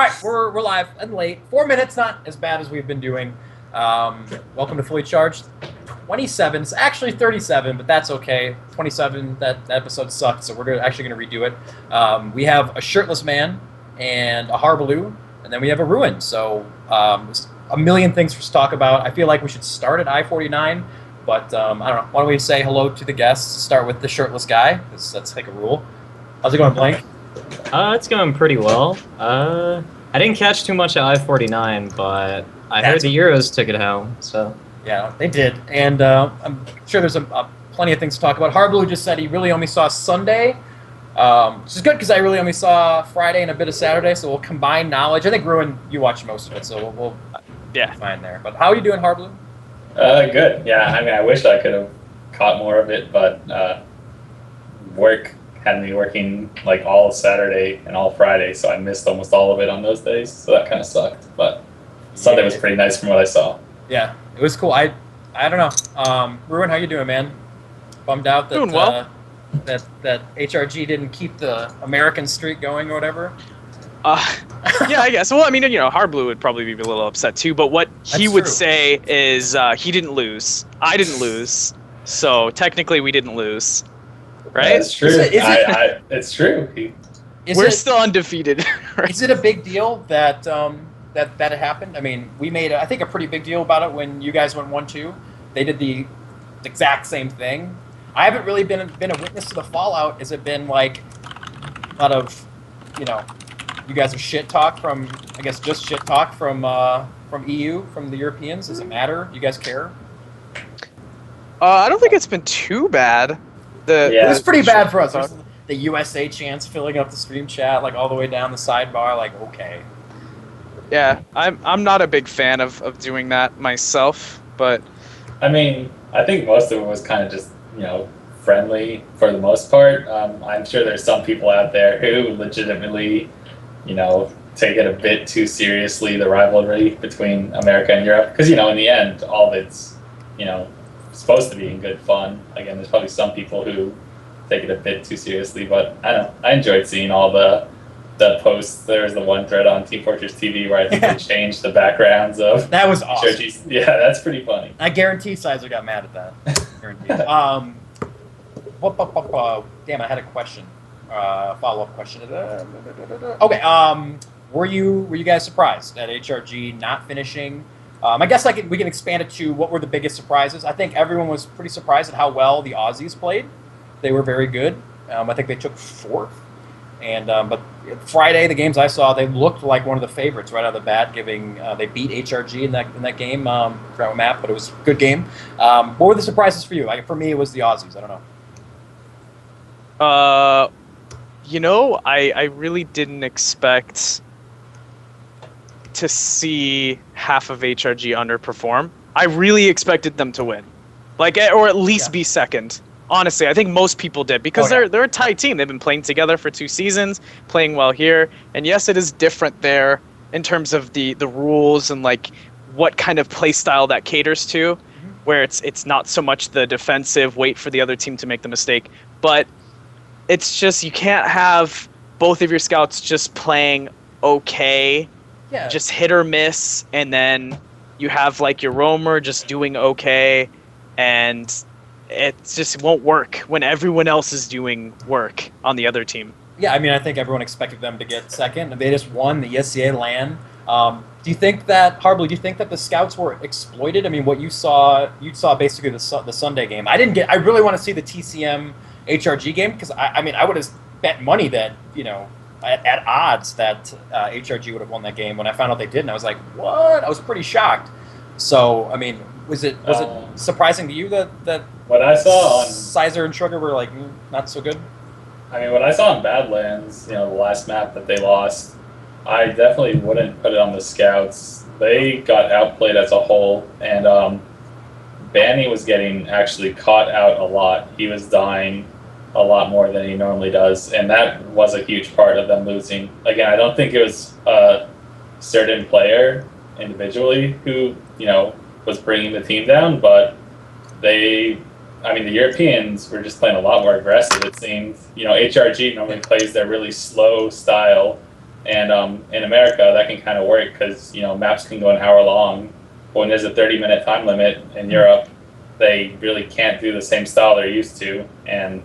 All right, we're live and late. 4 minutes, not as bad as we've been doing. Welcome to Fully Charged. 27. It's actually 37, but that's okay. 27. That episode sucked, so we're actually going to redo it. We have a shirtless man and a Harbleu, and then we have a Ruwin. So there's a million things for us to talk about. I feel like we should start at I-49, but I don't know. Why don't we say hello to the guests? Start with the shirtless guy, because that's like a rule. How's it going, Blank? It's going pretty well. I didn't catch too much at I-49, but I heard the Euros took it home, so... Yeah, they did, and I'm sure there's plenty of things to talk about. Harbleu just said he really only saw Sunday, which is good because I really only saw Friday and a bit of Saturday, so we'll combine knowledge. I think, Ruwin, you watched most of it, so we'll be fine there. But how are you doing, Harbleu? Good, yeah. I mean, I wish I could have caught more of it, but work had me working like all Saturday and all Friday, so I missed almost all of it on those days, so that kind of sucked. But Sunday was pretty nice from what I saw. Yeah, it was cool. I don't know. Ruwin, how you doing, man? Bummed out that doing well. that HRG didn't keep the American streak going or whatever. Yeah, I guess. Well, I mean, Harbleu would probably be a little upset too. But what he would say is he didn't lose. I didn't lose. So technically, we didn't lose. Right? That's true. It's true. We're still undefeated. Right? Is it a big deal that that it happened? I mean, we made, I think, a pretty big deal about it when you guys went 1-2. They did the exact same thing. I haven't really been a witness to the fallout. Has it been like a lot of, you guys are shit talk from, I guess, just shit talk from EU, from the Europeans? Does it matter? Do you guys care? I don't think it's been too bad. It was pretty bad for us. The USA chants filling up the stream chat, like all the way down the sidebar. Like, okay. Yeah, I'm not a big fan of doing that myself, but I mean, I think most of it was kind of just friendly for the most part. I'm sure there's some people out there who legitimately take it a bit too seriously, the rivalry between America and Europe, because in the end all of it's supposed to be in good fun. Again, there's probably some people who take it a bit too seriously, but I don't know. I enjoyed seeing all the posts. There was the one thread on teamfortress.tv where I think they changed the backgrounds of that was awesome. Churches. Yeah, that's pretty funny. I guarantee Sizer got mad at that. Guaranteed. Damn, I had a question. Follow-up question. Okay. Were you guys surprised at HRG not finishing? I guess we can expand it to what were the biggest surprises. I think everyone was pretty surprised at how well the Aussies played. They were very good. I think they took fourth. And but Friday, the games I saw, they looked like one of the favorites right out of the bat. They beat HRG in that game. Forgot what map, but it was a good game. What were the surprises for you? For me, it was the Aussies. I don't know. I really didn't expect to see half of HRG underperform. I really expected them to win, or at least be second. Honestly, I think most people did because they're a tight team. They've been playing together for 2 seasons, playing well here. And yes, it is different there in terms of the rules and what kind of play style that caters to, where it's not so much the defensive wait for the other team to make the mistake, but it's just you can't have both of your scouts just playing okay, just hit or miss, and then you have your roamer just doing okay, and it just won't work when everyone else is doing work on the other team. Yeah, I mean, I think everyone expected them to get second. They just won the ESCA LAN. Do you think that, Harbleu, the scouts were exploited? I mean, what you saw basically the Sunday game. I really want to see the TCM HRG game because, I would have bet money that, at odds that HRG would have won that game. When I found out they didn't, I was like, what? I was pretty shocked. So, I mean, was it surprising to you that what I saw on Sizer and Sugar were not so good? I mean, what I saw in Badlands, the last map that they lost, I definitely wouldn't put it on the scouts. They got outplayed as a whole, and Banny was getting actually caught out a lot. He was dying a lot more than he normally does, and that was a huge part of them losing. Again, I don't think it was a certain player individually who was bringing the team down, but the Europeans were just playing a lot more aggressive, it seemed. HRG normally plays their really slow style, And in America, that can kind of work because maps can go an hour long. But when there's a 30-minute time limit in Europe, they really can't do the same style they're used to. And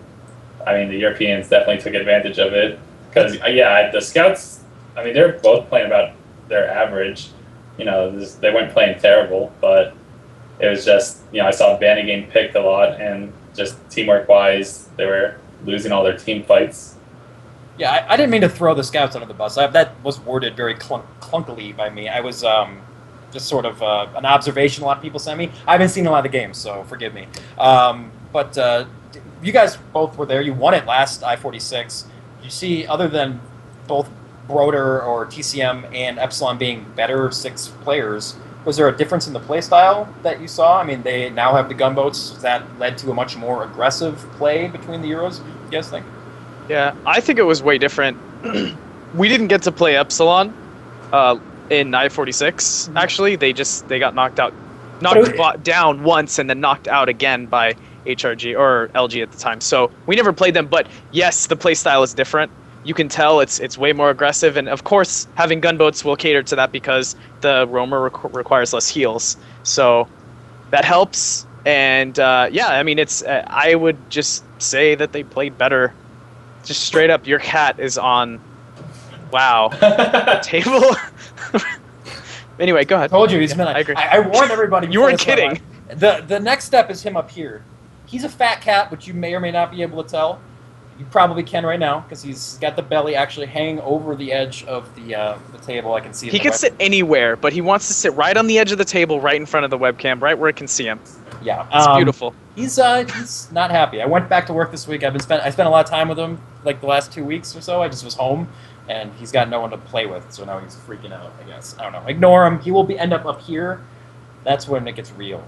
I mean, the Europeans definitely took advantage of it because the scouts. I mean, they're both playing about their average. They weren't playing terrible, but it was just I saw Banny getting picked a lot, and just teamwork wise, they were losing all their team fights. Yeah, I didn't mean to throw the scouts under the bus. That was worded very clunkily by me. I was just sort of an observation a lot of people sent me. I haven't seen a lot of the games, so forgive me. But you guys both were there. You won it last I-46. You see, other than both Broder or TCM and Epsilon being better 6 players, was there a difference in the play style that you saw? I mean, they now have the gunboats. That led to a much more aggressive play between the Euros, you guys think? Yeah, I think it was way different. We didn't get to play Epsilon in I-46, actually. They got knocked down once and then knocked out again by HRG or LG at the time. So we never played them, but yes, the play style is different. You can tell it's way more aggressive, and of course, having gunboats will cater to that because the roamer requires less heals. So that helps, and I mean, I would just say that they played better. Just straight up, your cat is on. Wow, table. Anyway, go ahead. I told you he's been. I agree. I warned everybody. You weren't kidding. The next step is him up here. He's a fat cat, which you may or may not be able to tell. You probably can right now because he's got the belly actually hanging over the edge of the table. I can see. He can sit anywhere, but he wants to sit right on the edge of the table, right in front of the webcam, right where it can see him. Yeah, it's beautiful. He's not happy. I went back to work this week. I spent a lot of time with him, like the last 2 weeks or so. I just was home, and he's got no one to play with, so now he's freaking out. I guess I don't know. Ignore him. He will end up here. That's when it gets real.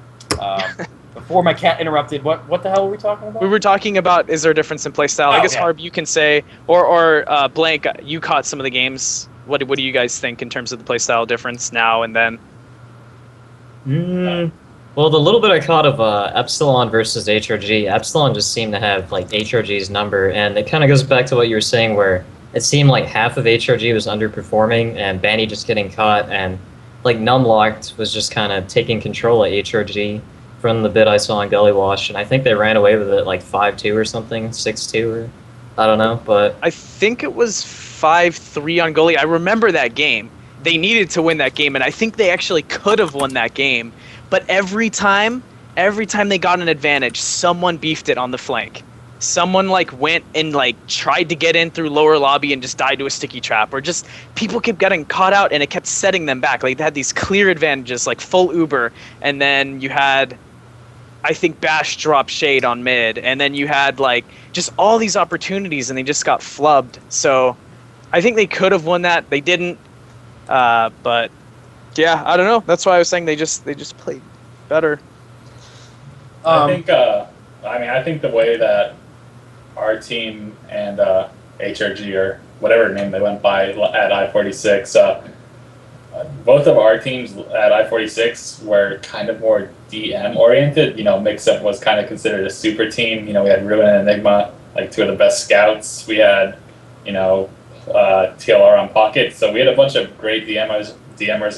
Before my cat interrupted, what the hell were we talking about? We were talking about is there a difference in playstyle? I guess Harb, you can say, or Blank, you caught some of the games. What do you guys think in terms of the playstyle difference now and then? Well, the little bit I caught of Epsilon versus HRG, Epsilon just seemed to have like HRG's number, and it kind of goes back to what you were saying, where it seemed like half of HRG was underperforming, and Banny just getting caught, and like Numlocked was just kind of taking control of HRG. From the bit I saw on Gully Wash, and I think they ran away with it like 5-2 or something, 6-2 or I don't know, but I think it was 5-3 on Gully. I remember that game. They needed to win that game, and I think they actually could have won that game. But every time they got an advantage, someone beefed it on the flank. Someone went and tried to get in through lower lobby and just died to a sticky trap, or just people kept getting caught out and it kept setting them back. They had these clear advantages, like full Uber, and then you had, I think, Bash drop Shade on mid, and then you had just all these opportunities and they just got flubbed. So I think they could have won that. They didn't. But yeah, I don't know. That's why I was saying they just played better. I think I think the way that our team and HRG, or whatever name they went by at I-46, both of our teams at I-46 were kind of more DM oriented. Mix-Up was kind of considered a super team. We had Ruwin and Enigma, two of the best scouts. We had, TLR on Pocket. So we had a bunch of great DMers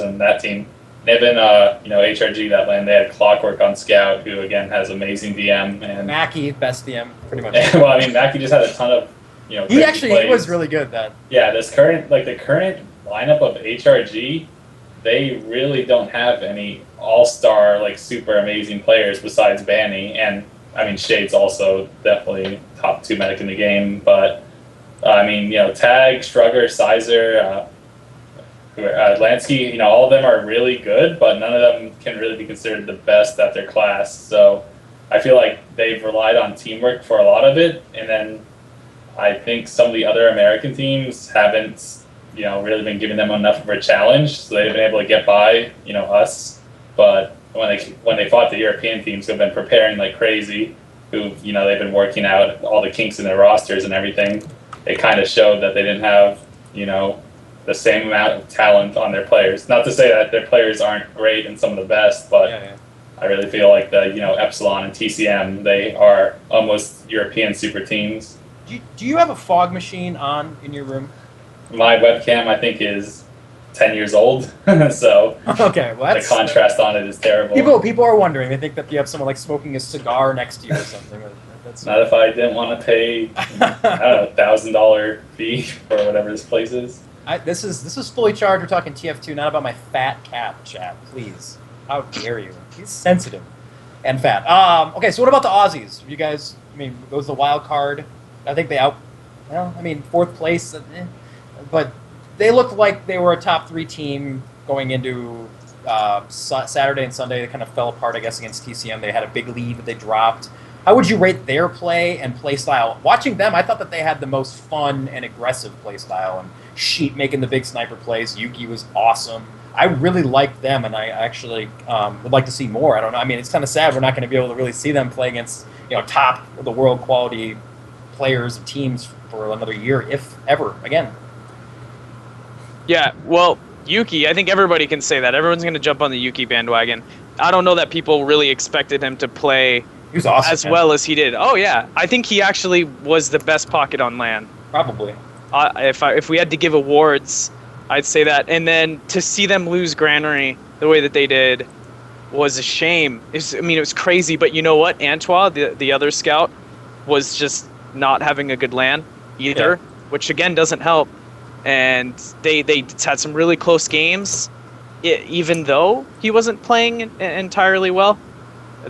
in that team. And even, HRG that land, they had Clockwork on Scout, who again has amazing DM. And Mackie, best DM, pretty much. Well, I mean, Mackie just had a ton of, he was really good then. Yeah, the current lineup of HRG, they really don't have any all-star, super amazing players besides Banny. And, I mean, Shade's also definitely top 2 medic in the game. But, I mean, Tag, Shrugger, Sizer, Lansky, all of them are really good, but none of them can really be considered the best at their class. So I feel like they've relied on teamwork for a lot of it. And then I think some of the other American teams haven't really been giving them enough of a challenge, so they've been able to get by, us. But when they fought the European teams who've been preparing like crazy, who they've been working out all the kinks in their rosters and everything, it kind of showed that they didn't have the same amount of talent on their players. Not to say that their players aren't great and some of the best, but I really feel like the Epsilon and TCM, they are almost European super teams. Do you have a fog machine on in your room? My webcam, I think, is 10 years old, so Okay, well, the contrast on it is terrible. people are wondering. They think that you have someone like smoking a cigar next to you or something. That's Not if I didn't want to pay, I don't know, $1,000 fee for whatever this place is. This is fully charged. We're talking TF2, not about my fat cat, chat. Please, how dare you? He's sensitive and fat. Okay, so what about the Aussies? You guys, I mean, it was the wild card. I think they fourth place, but they looked like they were a top 3 team going into Saturday and Sunday. They kind of fell apart, I guess, against TCM. They had a big lead that they dropped. How would you rate their play and play style? Watching them, I thought that they had the most fun and aggressive play style, and Sheep making the big sniper plays. Yuki was awesome. I really liked them, and I actually would like to see more. I don't know. I mean, it's kind of sad we're not going to be able to really see them play against top of the world quality players and teams for another year, if ever again. Yeah, well, Yuki, I think everybody can say that. Everyone's going to jump on the Yuki bandwagon. I don't know that people really expected him to play He was awesome, as well as he did. Oh, yeah. I think he actually was the best pocket on LAN. Probably. If we had to give awards, I'd say that. And then to see them lose Granary the way that they did was a shame. It was crazy. But you know what? Antoine, the other scout, was just not having a good LAN either, which, again, doesn't help. And they had some really close games, even though he wasn't playing entirely well.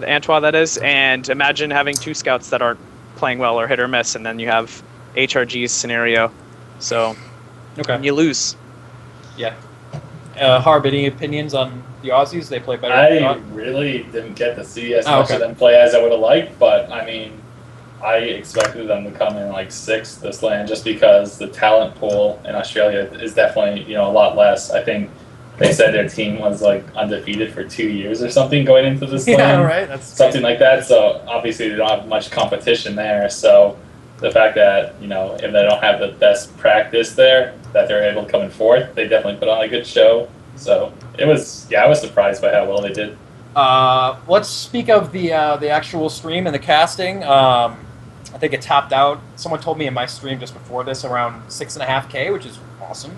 Antoine, that is. And imagine having 2 scouts that aren't playing well or hit or miss, and then you have HRG's scenario. So you lose. Yeah. Harb, any opinions on the Aussies? They play better than you I thought? really didn't get to see as much of them play as I would have liked, but I mean, I expected them to come in like 6th this LAN just because the talent pool in Australia is definitely a lot less. I think they said their team was like undefeated for 2 years or something going into this LAN. Yeah, right. That's something like that. So obviously they don't have much competition there. So the fact that if they don't have the best practice there, that they're able to come in 4th, they definitely put on a good show. So I was surprised by how well they did. Let's speak of the actual stream and the casting. I think it topped out. Someone told me in my stream just before this around 6.5K, which is awesome.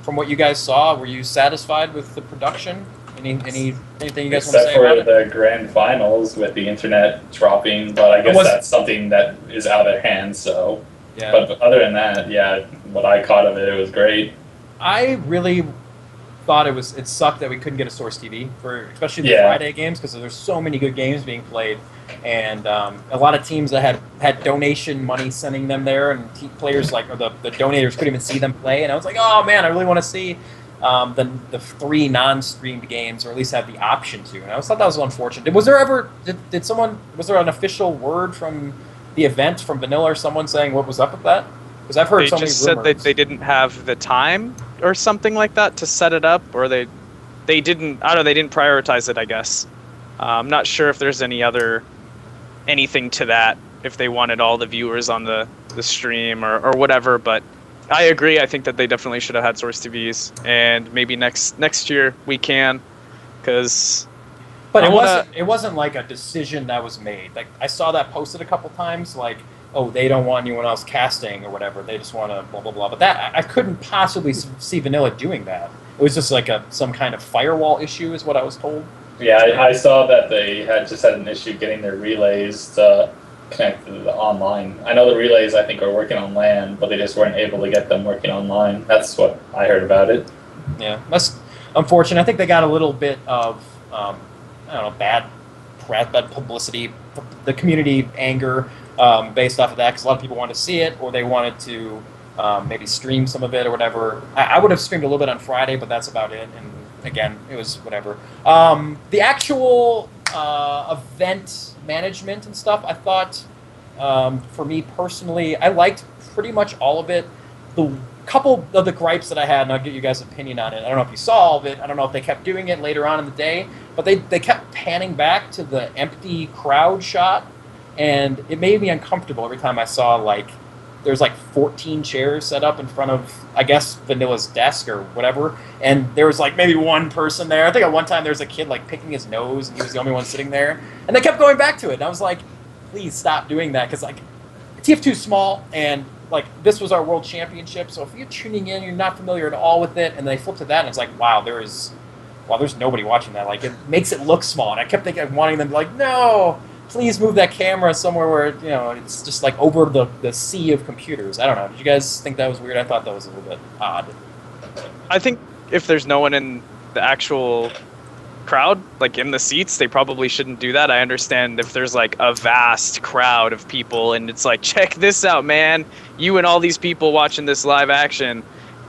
From what you guys saw, were you satisfied with the production? Anything you guys want to Except say for about it? the grand finals with the internet dropping, but I guess that's something that is out of hand. So, Yeah. But other than that, yeah, what I caught of it was great. I really thought it sucked that we couldn't get a Source TV for especially the Friday games because there's so many good games being played, and a lot of teams that had donation money sending them there, and players or the donators couldn't even see them play, and I was like, oh man, I really want to see the 3 non-streamed games, or at least have the option to. And I thought that was unfortunate. Was there an official word from the event from Vanilla or someone saying what was up with that? Because I've heard so many rumors. They just said that they didn't have the time or something like that to set it up, or they didn't. I don't know. They didn't prioritize it, I guess. I'm not sure if there's anything to that. If they wanted all the viewers on the stream or whatever, but I agree. I think that they definitely should have had Source TVs, and maybe next year we can, because. But it wasn't like a decision that was made. Like I saw that posted a couple times, like, oh, they don't want anyone else casting or whatever. They just want to blah blah blah. But that I couldn't possibly see Vanilla doing that. It was just like some kind of firewall issue, is what I was told. Yeah, I saw that they had an issue getting their relays to connect to the online. I know the relays I think are working on LAN, but they just weren't able to get them working online. That's what I heard about it. Yeah, that's unfortunate. I think they got a little bit of bad publicity, the community anger based off of that, because a lot of people wanted to see it, or they wanted to maybe stream some of it or whatever. I would have streamed a little bit on Friday, but that's about it. And again, it was whatever. The actual event management and stuff, I thought, for me personally, I liked pretty much all of it. The couple of the gripes that I had, and I'll get you guys' opinion on it. I don't know if you saw all of it. I don't know if they kept doing it later on in the day, but they kept panning back to the empty crowd shot, and it made me uncomfortable every time I saw, like, there's like 14 chairs set up in front of, I guess, Vanilla's desk or whatever, and there was like maybe one person there. I think at one time there was a kid like picking his nose, and he was the only one sitting there, and they kept going back to it, and I was like, please stop doing that, because like TF2 is small, and like this was our world championship. So if you're tuning in, you're not familiar at all with it, and they flip to that, and it's like, wow, there's nobody watching that. Like it makes it look small, and I kept thinking, wanting them to be like, no, please move that camera somewhere where it's just like over the sea of computers. I don't know. Did you guys think that was weird? I thought that was a little bit odd. I think if there's no one in the actual crowd, like in the seats, they probably shouldn't do that. I understand if there's like a vast crowd of people and it's like, check this out, man, you and all these people watching this live action,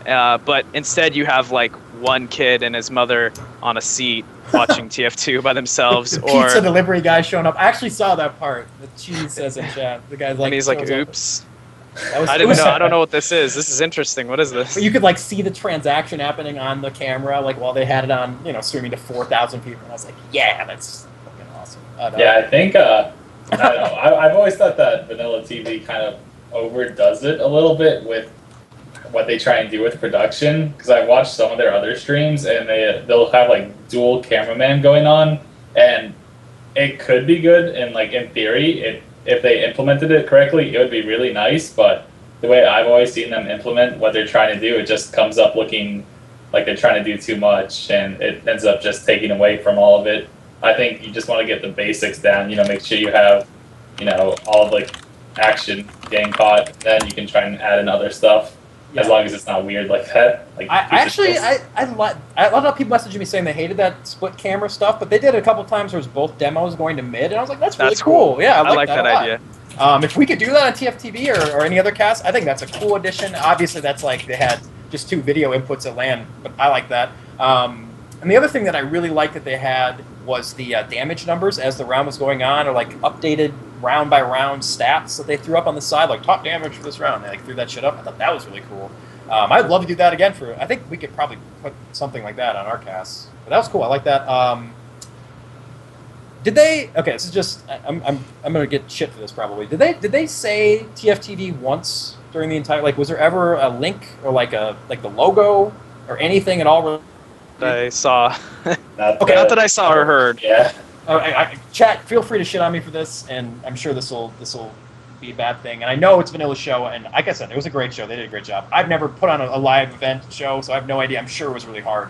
but instead you have like one kid and his mother on a seat watching TF2 by themselves. The or pizza delivery guy showing up. I actually saw that part. The cheese says in chat. The guy's like, and he's like, shows up. oops, That was, I didn't know. I don't know what this is. This is interesting. What is this? But you could like see the transaction happening on the camera, like while they had it on, streaming to 4,000 people. And I was like, yeah, that's fucking awesome. Yeah, I think I don't know. I've always thought that vanilla TV kind of overdoes it a little bit with what they try and do with production. Because I've watched some of their other streams, and they'll have like dual cameraman going on, and it could be good. And like in theory, if they implemented it correctly, it would be really nice. But the way I've always seen them implement what they're trying to do, it just comes up looking like they're trying to do too much, and it ends up just taking away from all of it. I think you just want to get the basics down. Make sure you have, all of like action getting caught. Then you can try and add in other stuff, as long as it's not weird like that. Like a lot of people messaging me saying they hated that split camera stuff, but they did it a couple times where it was both demos going to mid, and I was like, that's really cool. Yeah, I like that idea. If we could do that on TFTV or any other cast, I think that's a cool addition. Obviously, that's like they had just 2 video inputs at LAN, but I like that. And the other thing that I really liked that they had was the damage numbers as the round was going on, or like updated round by round stats that they threw up on the side, like top damage for this round. They like threw that shit up. I thought that was really cool. I'd love to do that again I think we could probably put something like that on our cast. But that was cool. I like that. Did they? Okay, this is just. I'm gonna get shit for this probably. Did they say TFTV once during the entire? Like, was there ever a link or like the logo or anything at all? I saw. not that I saw or heard. Yeah. Chat, feel free to shit on me for this, and I'm sure this will be a bad thing. And I know it's Vanilla show, and like I said, it was a great show. They did a great job. I've never put on a live event show, so I have no idea. I'm sure it was really hard.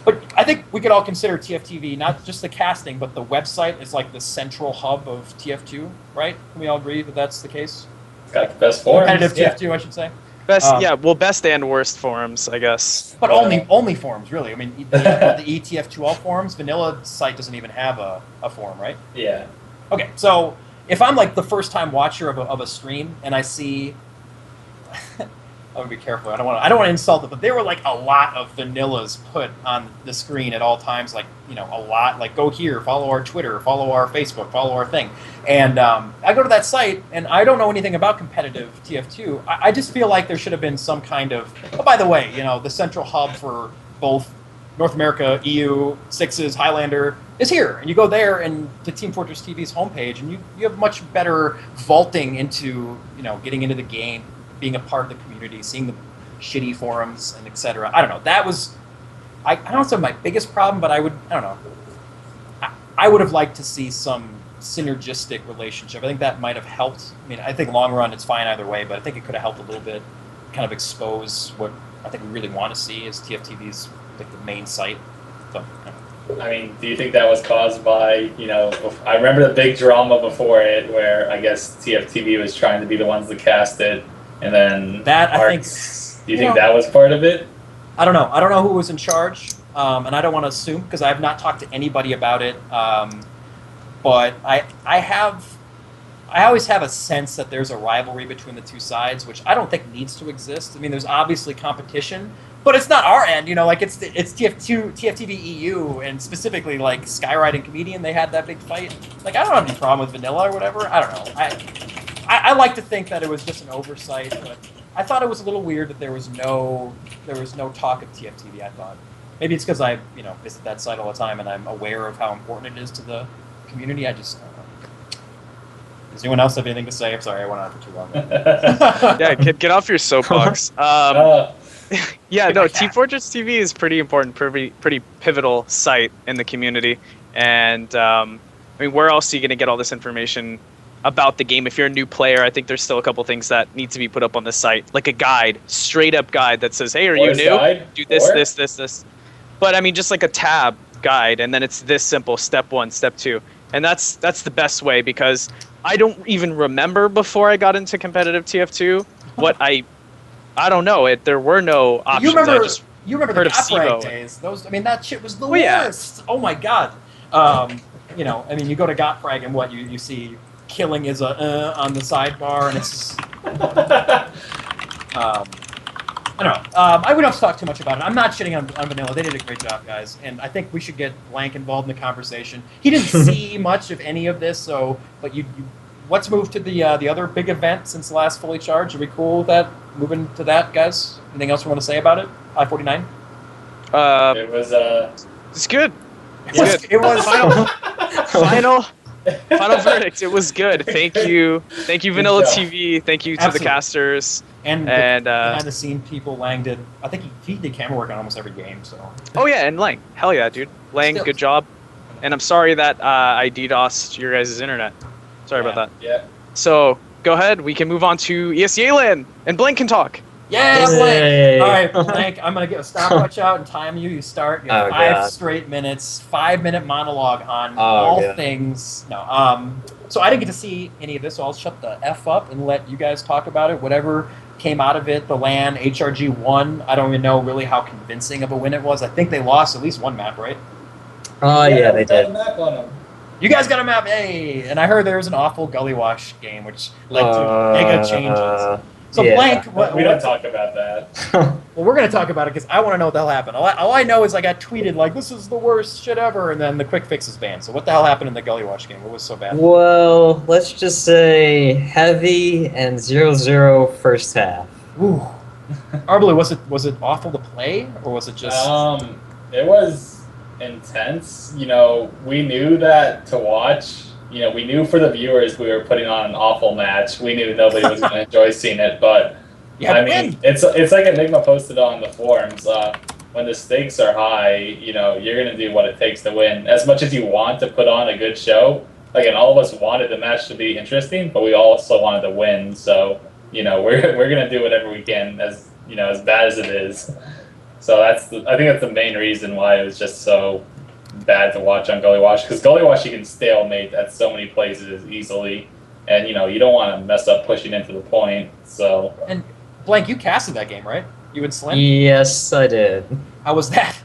But I think we could all consider TFTV not just the casting, but the website is like the central hub of TF2, right? Can we all agree that that's the case? It's got the best forums. Competitive TF2, I should say. Best and worst forums, I guess. But only forums, really. I mean, the ETF2L forums, Vanilla site doesn't even have a forum, right? Yeah. Okay, so if I'm like the first time watcher of a stream and I see, I'm gonna be careful. I don't want to insult it, but there were like a lot of vanillas put on the screen at all times. Like a lot. Like go here, follow our Twitter, follow our Facebook, follow our thing. And I go to that site and I don't know anything about competitive TF2. I just feel like there should have been some kind of. Oh, by the way, the central hub for both North America, EU, Sixes, Highlander is here, and you go there and to Team Fortress TV's homepage, and you have much better vaulting into getting into the game, being a part of the community, seeing the shitty forums and etc. I don't know. That was I don't say my biggest problem, but I don't know. I would have liked to see some synergistic relationship. I think that might have helped. I mean, I think long run it's fine either way, but I think it could have helped a little bit, kind of expose what I think we really want to see as TFTV's like the main site. So, I mean, do you think that was caused by, I remember the big drama before it where I guess TFTV was trying to be the ones that cast it, and then that I think. Do you think that was part of it? I don't know. I don't know who was in charge, and I don't want to assume because I have not talked to anybody about it. But I always have a sense that there's a rivalry between the two sides, which I don't think needs to exist. I mean, there's obviously competition, but it's not our end. Like it's TFTV EU, and specifically like Skyride and Comedian. They had that big fight. Like I don't have any problem with Vanilla or whatever. I don't know. I like to think that it was just an oversight, but I thought it was a little weird that there was no talk of TFTV. I thought maybe it's because I visit that site all the time and I'm aware of how important it is to the community. I just don't know. Does anyone else have anything to say? I'm sorry, I went on for too long. Yeah, get off your soapbox. Yeah, no, Team Fortress TV is pretty important, pretty pivotal site in the community, and I mean, where else are you going to get all this information about the game. If you're a new player, I think there's still a couple things that need to be put up on the site, like a guide, straight up guide that says, "Hey, are you Course new? guide? Do this, Or? this." But I mean, just like a tab guide, and then it's this simple: step 1, step 2, and that's the best way, because I don't even remember before I got into competitive TF2 what I don't know. There were no options. You remember? I just You remember heard the of top rank SIBO. days? Those, I mean, that shit was the Well, yeah. worst. Oh my god. You know, I mean, you go to Gottfrag and what you see killing is a on the sidebar, and it's just, I don't know. We don't have to talk too much about it. I'm not shitting on Vanilla. They did a great job, guys, and I think we should get bl4nk involved in the conversation. He didn't see much of any of this, so but you let's move to the other big event since the last Fully Charged. Are we cool with that? Moving to that, guys. Anything else we want to say about it? I-49. It was It's good. It was Final verdict. It was good. Thank you, Vanilla job. TV. Thank you to Absolutely. the casters. and And behind the scene people. Lang did. I think he did camera work on almost every game. So oh yeah, and Lang. Hell yeah, dude. Lang, Still. good job. And I'm sorry that I DDoSed your guys' internet. Sorry about that. Yeah. So go ahead. We can move on to ESEA LAN, and bl4nk can talk. yeah, Yay. bl4nk. All right, bl4nk. I'm gonna get a stopwatch out and time you. You start. You have Oh, 5 God. straight minutes. 5-minute monologue on Oh, all God. things. No. So I didn't get to see any of this, so I'll shut the f up and let you guys talk about it. Whatever came out of it, the LAN, HRG won. I don't even know really how convincing of a win it was. I think they lost at least one map, right? Oh yeah, they we got a did. map on 'em. You guys got a map, hey! And I heard there was an awful Gully Wash game, which led to mega changes. So yeah. bl4nk, We don't talk about that. well, we're gonna talk about it because I want to know what the hell happened. All I know is I got tweeted like, "This is the worst shit ever," and then the quick fix is banned. So what the hell happened in the Gully Wash game? What was so bad? Well, let's just say heavy and 0-0 first half. Ooh. Harbleu, was it awful to play, or was it just? It was intense. You know, we knew that to watch. You know, we knew for the viewers we were putting on an awful match. We knew nobody was going to enjoy seeing it, but You had I to mean, win. it's like Enigma posted on the forums. When the stakes are high, you know, you're going to do what it takes to win. As much as you want to put on a good show, again, all of us wanted the match to be interesting, but we also wanted to win. So, you know, we're going to do whatever we can, as you know, as bad as it is. So I think that's the main reason why it was just so bad to watch on Gully Wash, because Gully Wash you can stalemate at so many places easily, and you know you don't want to mess up pushing into the point. So And bl4nk, you casted that game, right? You and Slim. Yes, I did. How was that?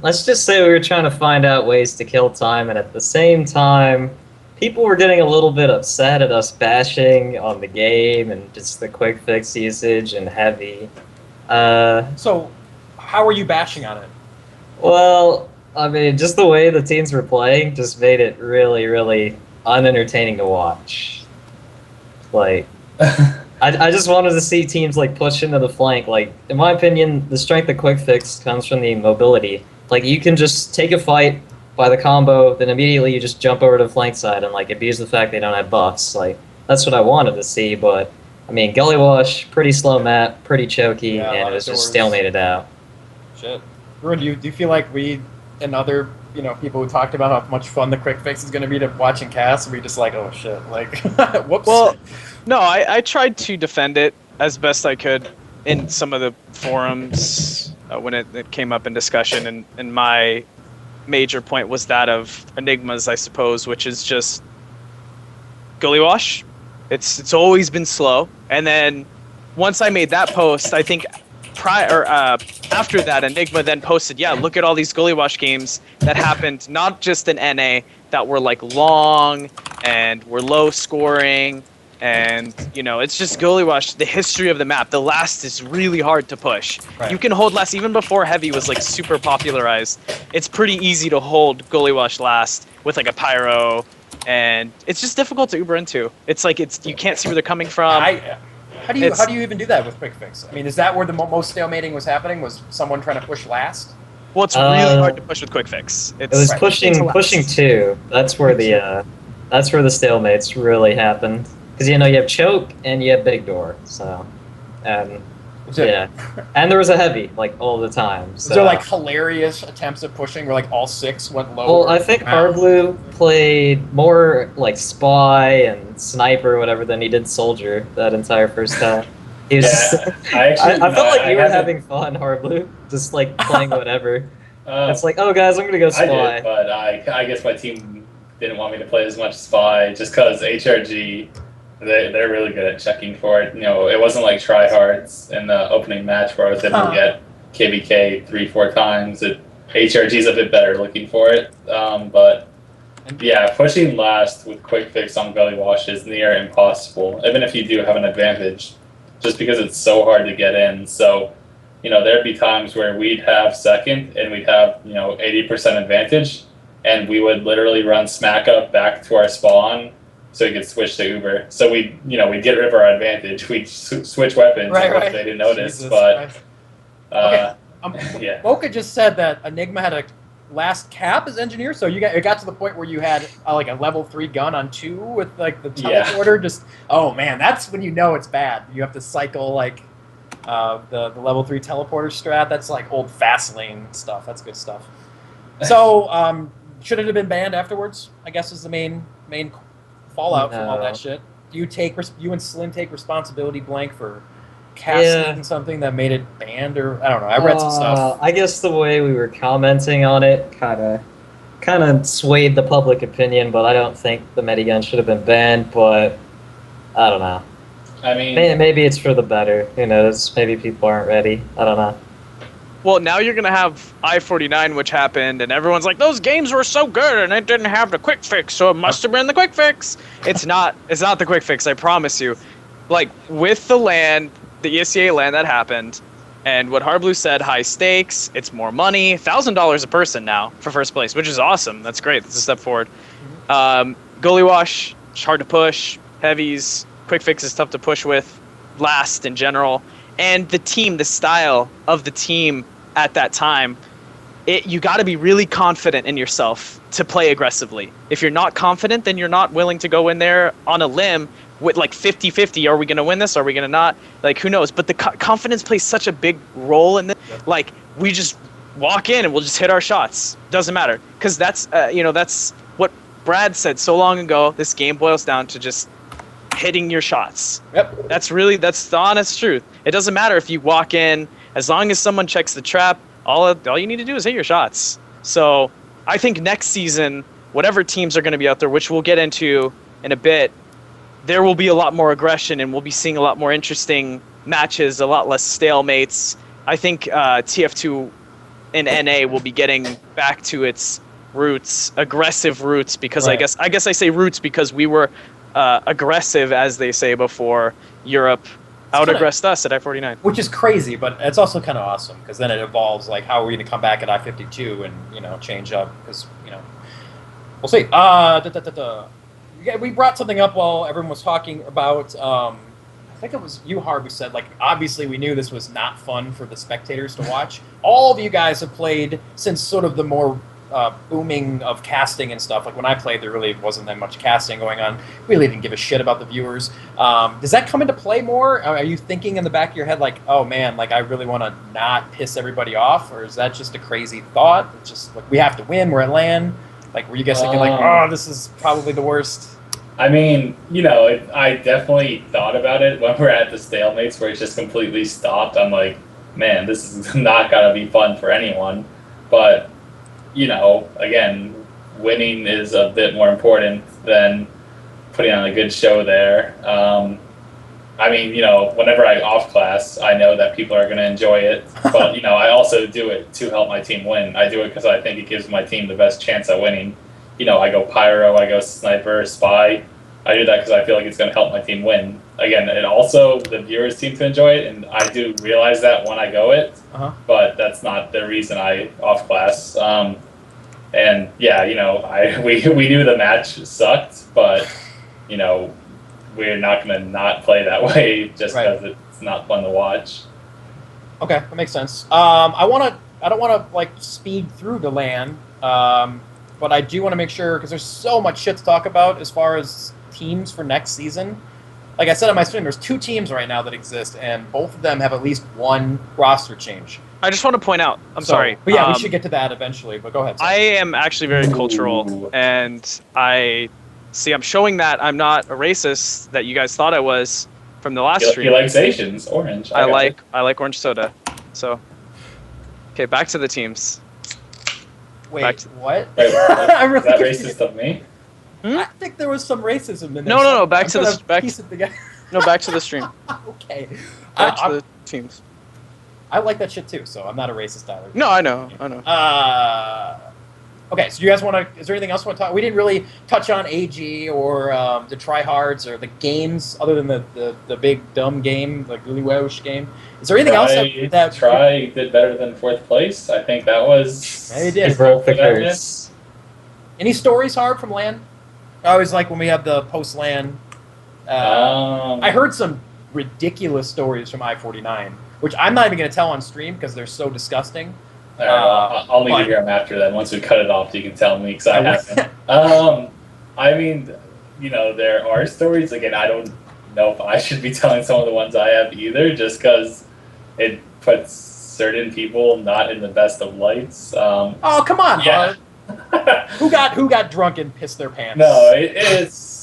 Let's just say we were trying to find out ways to kill time, and at the same time, people were getting a little bit upset at us bashing on the game and just the quick fix usage and heavy. So, how are you bashing on it? Well, I mean, just the way the teams were playing just made it really, really unentertaining to watch. Like, I just wanted to see teams like push into the flank. Like, in my opinion, the strength of quick fix comes from the mobility. Like, you can just take a fight by the combo, then immediately you just jump over to the flank side and like abuse the fact they don't have buffs. Like, that's what I wanted to see, but I mean, Gully Wash, pretty slow map, pretty choky, Yeah, a lot and it of was just doors. stalemated out. Shit. Ruwin, do you feel like we and other people who talked about how much fun the quick fix is going to be to watching cast, and we just like, oh shit, like, whoops. Well, no, I tried to defend it as best I could in some of the forums when it came up in discussion, and my major point was that of Enigmas, I suppose, which is just Gully Wash. It's always been slow, and then once I made that post, I think after that, Enigma then posted, yeah, look at all these Gully Wash games that happened, not just in NA, that were like long and were low scoring, and you know, it's just Gully Wash, the history of the map. The last is really hard to push. Right. You can hold last even before heavy was like super popularized. It's pretty easy to hold Gully Wash last with like a pyro, and it's just difficult to Uber into. It's like you can't see where they're coming from. How do you even do that with quick fix? I mean, is that where the most stalemating was happening? Was someone trying to push last? Well, it's really hard to push with quick fix. It was Right. pushing two. That's where the stalemates really happened. Because you have choke and you have big door. So, Yeah, and there was a heavy like all the time. Was So. there like hilarious attempts at pushing where like all 6 went low? Well, I think Harbleu played more like spy and sniper or whatever than he did soldier that entire first half. He was Yeah, I actually I felt like I you were haven't- having fun, Harbleu, just like playing whatever. Uh, It's like, oh guys, I'm gonna go I spy. did, but I guess my team didn't want me to play as much spy just because HRG, they're really good at checking for it. You know, it wasn't like tryhards in the opening match where I was able to get KBK 3-4 times. HRG's a bit better looking for it, but yeah, pushing last with quick fix on belly wash is near impossible, even if you do have an advantage, just because it's so hard to get in. So, you know, there'd be times where we'd have second and we'd have, you know, 80% advantage, and we would literally run smack up back to our spawn so we could switch to Uber. So we'd get rid of our advantage. We'd switch weapons Right. if they didn't notice. Jesus but Christ. yeah. Mocha just said that Enigma had a last cap as engineer, so it got to the point where you had like a level 3 gun on 2 with like the teleporter. Just oh man, that's when you know it's bad. You have to cycle like the level 3 teleporter strat. That's like old Fastlane stuff. That's good stuff. So should it have been banned afterwards? I guess is the main fallout from all that shit. Do you and Slim take responsibility, blank, for casting something that made it banned, or I don't know. I read some stuff. I guess the way we were commenting on it kind of swayed the public opinion, but I don't think the Medigun should have been banned. But I don't know. I mean, maybe it's for the better. Who knows? Maybe people aren't ready. I don't know. Well, now you're going to have I-49, which happened, and everyone's like, those games were so good, and it didn't have the quick fix, so it must have been the quick fix. It's not the quick fix, I promise you. Like, with the LAN, the ESCA LAN that happened, and what Harbleu said, high stakes, it's more money, $1,000 a person now for first place, which is awesome. That's great. That's a step forward. Goalie wash, it's hard to push. Heavies, quick fix is tough to push with. Last in general. And the team, the style of the team at that time, you got to be really confident in yourself to play aggressively. If you're not confident, then you're not willing to go in there on a limb with like 50-50. Are we going to win this? Are we going to not? Like, who knows? But the confidence plays such a big role in this. Like, we just walk in and we'll just hit our shots. Doesn't matter. Because that's what Brad said so long ago. This game boils down to just hitting your shots. Yep. That's the honest truth. It doesn't matter if you walk in, as long as someone checks the trap, all you need to do is hit your shots. So I think next season, whatever teams are going to be out there, which we'll get into in a bit, there will be a lot more aggression, and we'll be seeing a lot more interesting matches, a lot less stalemates. I think TF2 and NA will be getting back to its roots, aggressive roots, because right. I guess I say roots because we were aggressive, as they say, before Europe out-aggressed us at I-49. Which is crazy, but it's also kind of awesome, because then it evolves, like, how are we going to come back at I-52 and, change up, because, we'll see. Yeah, we brought something up while everyone was talking about, I think it was you, Harb, who said, like, obviously we knew this was not fun for the spectators to watch. All of you guys have played since sort of the more booming of casting and stuff. Like when I played, there really wasn't that much casting going on. Really didn't give a shit about the viewers. Does that come into play more? Are you thinking in the back of your head like, oh man, like I really want to not piss everybody off, or is that just a crazy thought? It's just like we have to win. We're at LAN. Like were you guys thinking like, oh, this is probably the worst? I mean, I definitely thought about it when we're at the stalemates where it's just completely stopped. I'm like, man, this is not gonna be fun for anyone. But again, winning is a bit more important than putting on a good show there. I mean, whenever I off class, I know that people are going to enjoy it. But, I also do it to help my team win. I do it because I think it gives my team the best chance at winning. I go pyro, I go sniper, spy. I do that because I feel like it's going to help my team win. Again, it also, the viewers seem to enjoy it, and I do realize that when I go it, but that's not the reason I off class. And yeah, we knew the match sucked, but we're not going to not play that way just because it's not fun to watch. Okay, that makes sense. I don't want to like speed through the LAN, but I do want to make sure, because there's so much shit to talk about as far as teams for next season. like I said on my stream, there's 2 teams right now that exist, and both of them have at least one roster change. I just want to point out. I'm So- sorry. but yeah, we should get to that eventually. But go ahead. I am actually very cultural, Ooh. and I'm showing that I'm not a racist that you guys thought I was from the last He stream. likes Asians, orange. I got like orange soda. So, okay, back to the teams. Wait, back to- what? Wait, I'm Is really that confused. racist of me? I think there was some racism in there. No, no, no, back I'm to the- gonna back- piece it together. No, back to the stream. Okay. Back to I, the teams. I like that shit too, so I'm not a racist either. No, I know. Okay, so you guys want to? Is there anything else you want to talk? We didn't really touch on AG or the tryhards or the games, other than the big dumb game, the Gulliwelsh game. Is there anything else that Try did better than 4th place. I think that was. Yeah, he did. He broke the For that curse. Any stories hard from LAN? I always like when we have the post LAN. I heard some ridiculous stories from I-49, which I'm not even going to tell on stream because they're so disgusting. I'll need but- to hear them after then. Once we cut it off, you can tell me because I I will. haven't. I mean, there are stories. Again, I don't know if I should be telling some of the ones I have either, just because it puts certain people not in the best of lights. Oh, come on, Yeah. Bart. Who got drunk and pissed their pants? No, it's.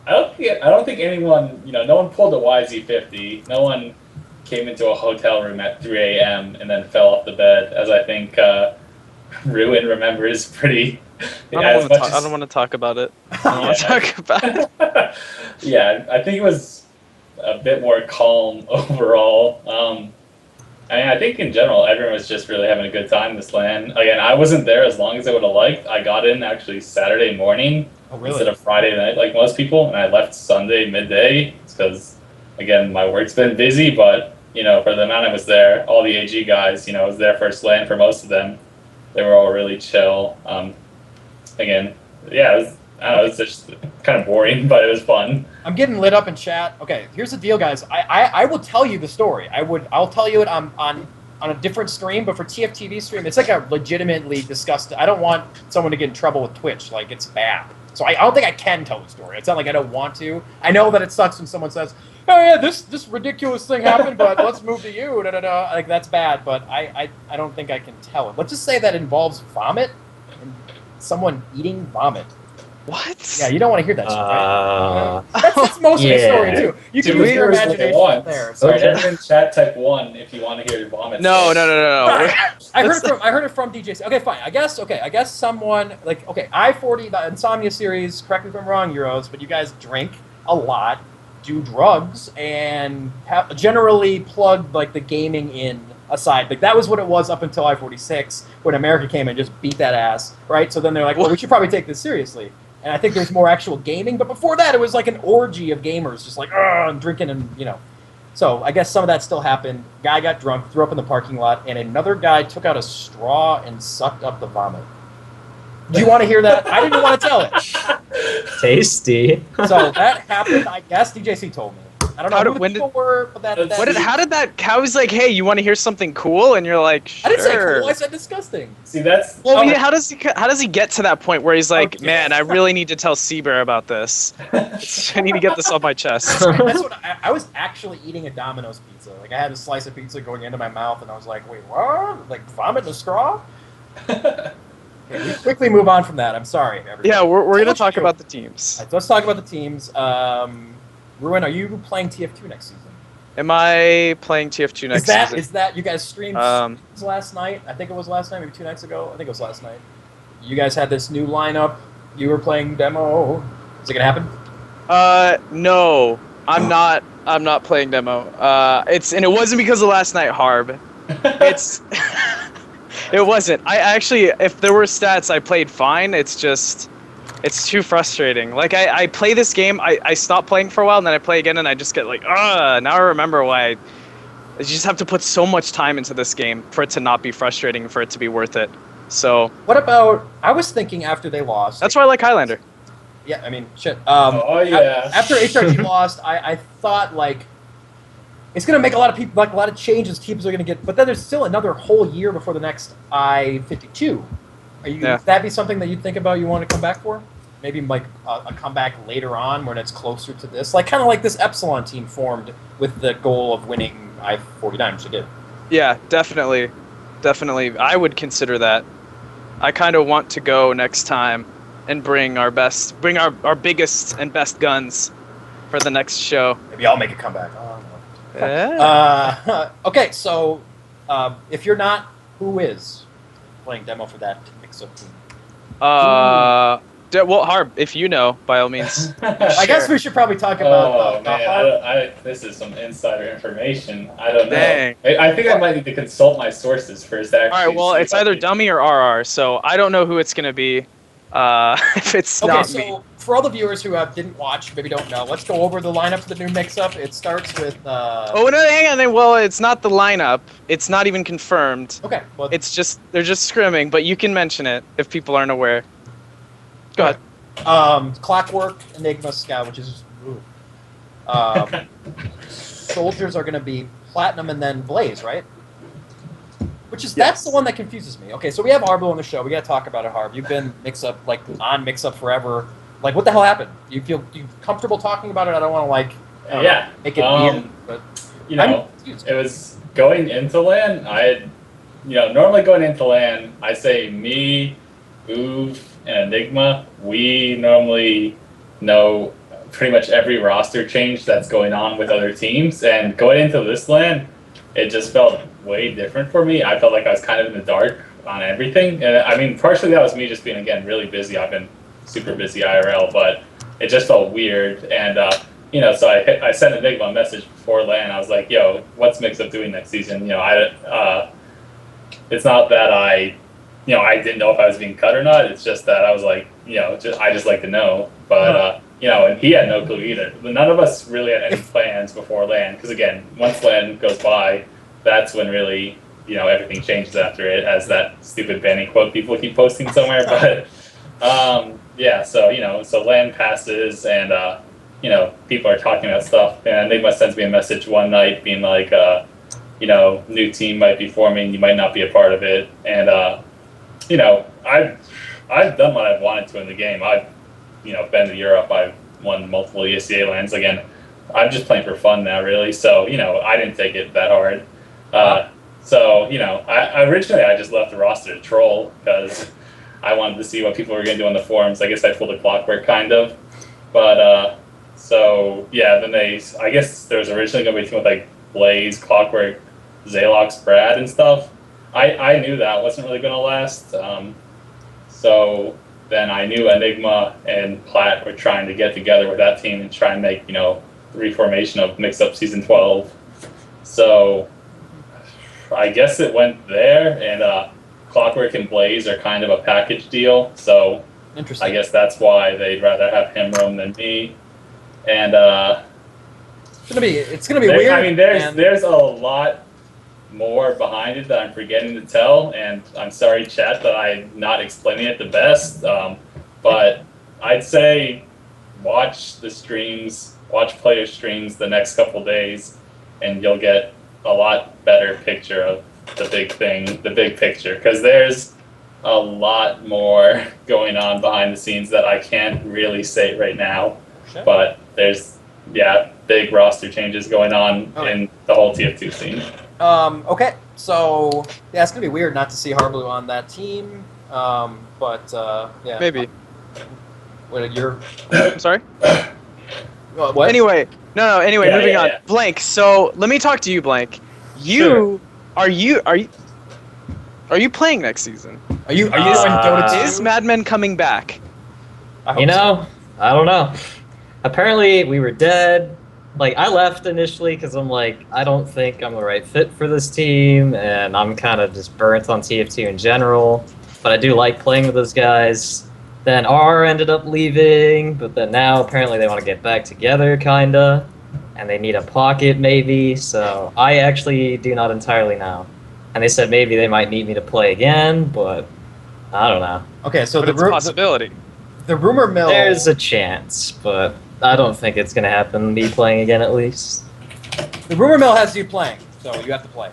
I don't think anyone. No one pulled a YZ50. No one came into a hotel room at 3 a.m. and then fell off the bed, as I think Ruwin remembers pretty. I don't want to talk about it. I don't want to talk about it. Yeah, I think it was a bit more calm overall. I think in general, everyone was just really having a good time this LAN. Again, I wasn't there as long as I would have liked. I got in actually Saturday morning Oh, really? instead of Friday night like most people, and I left Sunday midday because, again, my work's been busy, but, for the amount I was there, all the AG guys, it was their first LAN for most of them. They were all really chill. Again, yeah, I don't know, it's just kind of boring, but it was fun. I'm getting lit up in chat. Okay, here's the deal, guys. I will tell you the story. I'll tell you it on a different stream, but for TFTV stream, it's like a legitimately disgusting. I don't want someone to get in trouble with Twitch. Like, it's bad. So I don't think I can tell the story. It's not like I don't want to. I know that it sucks when someone says, "Oh yeah, this ridiculous thing happened, but let's move to you." Da, da, da. Like, that's bad, but I don't think I can tell it. Let's just say that involves vomit and someone eating vomit. What? Yeah, you don't want to hear that shit, right? That's most of the Yeah. story too. You can Two use your viewers with imagination one. there. So So everyone chat type 1 if you want to hear vomit. No. I heard it from DJs. Okay, fine. I guess someone I-40 the Insomnia series. Correct me if I'm wrong, Euros, but you guys drink a lot, do drugs, and generally plug like the gaming in aside. Like, that was what it was up until I-46 when America came and just beat that ass, right? So then they're like, well, we should probably take this seriously. And I think there's more actual gaming, but before that, it was like an orgy of gamers, just like, and drinking and, So I guess some of that still happened. Guy got drunk, threw up in the parking lot, and another guy took out a straw and sucked up the vomit. Do you want to hear that? I didn't want to tell it. Tasty. So that happened, I guess. DJC told me. I don't know who the people were, but that How did that? Cow was like, "Hey, you want to hear something cool?" And you're like, "Sure." I didn't say cool. I said disgusting. See, that's. Well, how does he get to that point where he's like, Okay. "Man, I really need to tell cbear about this. I need to get this off my chest." That's what I was actually eating a Domino's pizza. Like, I had a slice of pizza going into my mouth, and I was like, wait, what? Like, vomit in a straw? Okay, we quickly move on from that. I'm sorry, everybody. Yeah, we're gonna Let's talk do- about the teams. Let's talk about the teams. Ruin, are you playing TF2 next season? Am I playing TF2 next season? Is that you guys streamed last night? I think it was last night, maybe 2 nights ago. I think it was last night. You guys had this new lineup. You were playing demo. Is it gonna happen? No, I'm not. I'm not playing demo. It wasn't because of last night, Harb. It's it wasn't. I actually, if there were stats, I played fine. It's just, it's too frustrating. Like, I play this game, I stop playing for a while, and then I play again, and I just get like, now I remember why. You just have to put so much time into this game for it to not be frustrating, for it to be worth it. So. What about? I was thinking after they lost. That's why I like Highlander. Yeah, I mean, shit. Oh, yeah. After HRG lost, I thought, like, it's going to make a lot of people, like, a lot of changes teams are going to get, but then there's still another whole year before the next I-52. Would that be something that you think about you want to come back for? maybe like a comeback later on when it's closer to this, like kind of like this Epsilon team formed with the goal of winning I-49, which they did. Yeah, definitely. I would consider that. I kind of want to go next time and bring our biggest and best guns for the next show. Maybe I'll make a comeback. Oh, no. Yeah. Okay, so if you're not, who is playing demo for that mix-up team? Well, Harb, if you know, by all means. I guess we should probably talk about. Oh man, this is some insider information. I don't know. Dang. I think I might need to consult my sources first. Actually, All right, well, it's either dummy or RR, so I don't know who it's gonna be. If it's Okay, not so me. for all the viewers who didn't watch, maybe don't know, let's go over the lineup for the new mix-up. It starts with. Oh no, hang on. Well, it's not the lineup. It's not even confirmed. Okay, well, It's just they're just scrimming, but you can mention it if people aren't aware. Go ahead. Clockwork, Enigma, Scout, which is. Ooh. Soldiers are going to be Platinum and then Blaze, right? That's the one that confuses me. Okay, so we have Harbleu on the show. We got to talk about it, Harb. You've been mix-up, like, on mix-up forever. Like, what the hell happened? You comfortable talking about it? I don't want to, like, make it weird, but... It was going into LAN. Normally going into LAN, I say me, Uv, and Enigma, we normally know pretty much every roster change that's going on with other teams. And going into this LAN, it just felt way different for me. I felt like I was kind of in the dark on everything. And I mean, partially that was me just being, again, really busy. I've been super busy IRL, but it just felt weird. And, so I sent Enigma a message before LAN. I was like, yo, what's Mix-Up doing next season? It's not that I didn't know if I was being cut or not. It's just that I was like, I just like to know. But, and he had no clue either. None of us really had any plans before LAN. Because, again, once LAN goes by, that's when really, everything changes after it, as that stupid banning quote people keep posting somewhere. But, so LAN passes and, people are talking about stuff. And Enigma sends me a message one night being like, new team might be forming. You might not be a part of it. And, I've done what I've wanted to in the game. I've, been to Europe. I've won multiple ESEA lands. Again, I'm just playing for fun now, really. So, I didn't take it that hard. I originally just left the roster to troll because I wanted to see what people were going to do on the forums. I guess I pulled a Clockwork kind of. But, then I guess there was originally going to be a team with like Blaze, Clockwork, Zalox, Brad, and stuff. I knew that wasn't really going to last. So then I knew Enigma and Plat were trying to get together with that team and try and make, the reformation of Mix-Up Season 12. So I guess it went there, and Clockwork and Blaze are kind of a package deal. So I guess that's why they'd rather have him roam than me. And it's gonna be weird. I mean, there's a lot more behind it that I'm forgetting to tell, and I'm sorry, chat, that I'm not explaining it the best. But I'd say watch the streams, watch player streams the next couple days, and you'll get a lot better picture of the big thing, the big picture, because there's a lot more going on behind the scenes that I can't really say right now. Sure. But there's big roster changes going on in the whole TF2 scene. Okay, so it's gonna be weird not to see Harbleu on that team. Maybe. What you're? I'm sorry. What? Anyway, Anyway, moving on. Yeah. Blank. So let me talk to you, Blank. Are you playing next season? Are you doing Dota 2? Is Mad Men coming back? I hope so. I don't know. Apparently, we were dead. Like, I left initially because I'm like, I don't think I'm the right fit for this team, and I'm kind of just burnt on TF2 in general. But I do like playing with those guys. Then R ended up leaving, but then now apparently they want to get back together, kinda. And they need a pocket, maybe. So I actually do not entirely know. And they said maybe they might need me to play again, but I don't know. Okay, so But it's a possibility. the rumor mill. There's a chance, but I don't think it's going to happen, me playing again at least. The rumor mill has you playing, so you have to play.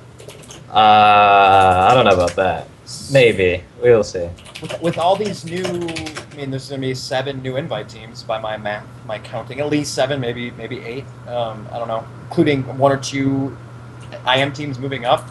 I don't know about that. Maybe. We'll see. with all these new, I mean, there's going to be 7 new invite teams by my math, my counting. At least 7, maybe 8. I don't know, including 1 or 2 IM teams moving up.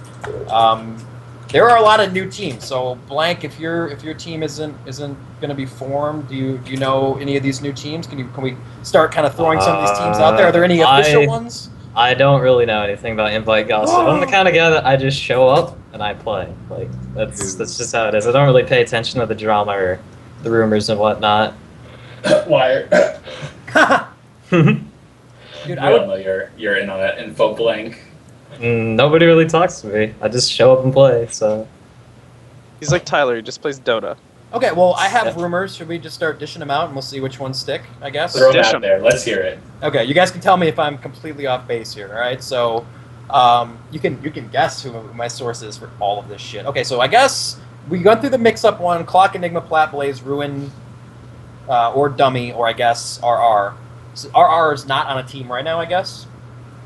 There are a lot of new teams. So blank, if your team isn't going to be formed, do you know any of these new teams? Can we start kind of throwing some of these teams out there? Are there any official ones? I don't really know anything about invite gossip. I'm the kind of guy that I just show up and I play. Like that's just how it is. I don't really pay attention to the drama or the rumors and whatnot. Wire. Dude, I don't know you're in on that info blank. Nobody really talks to me. I just show up and play. So He's like Tyler. He just plays Dota. Okay, well, I have rumors. Should we just start dishing them out and we'll see which ones stick, I guess? Throw them out there. Let's hear it. Okay, you guys can tell me if I'm completely off base here, all right? So you can guess who my source is for all of this shit. Okay, so I guess we went through the mix-up one, Clock, Enigma, Plat, Blaze, Ruin, or Dummy, or I guess RR. So RR is not on a team right now, I guess?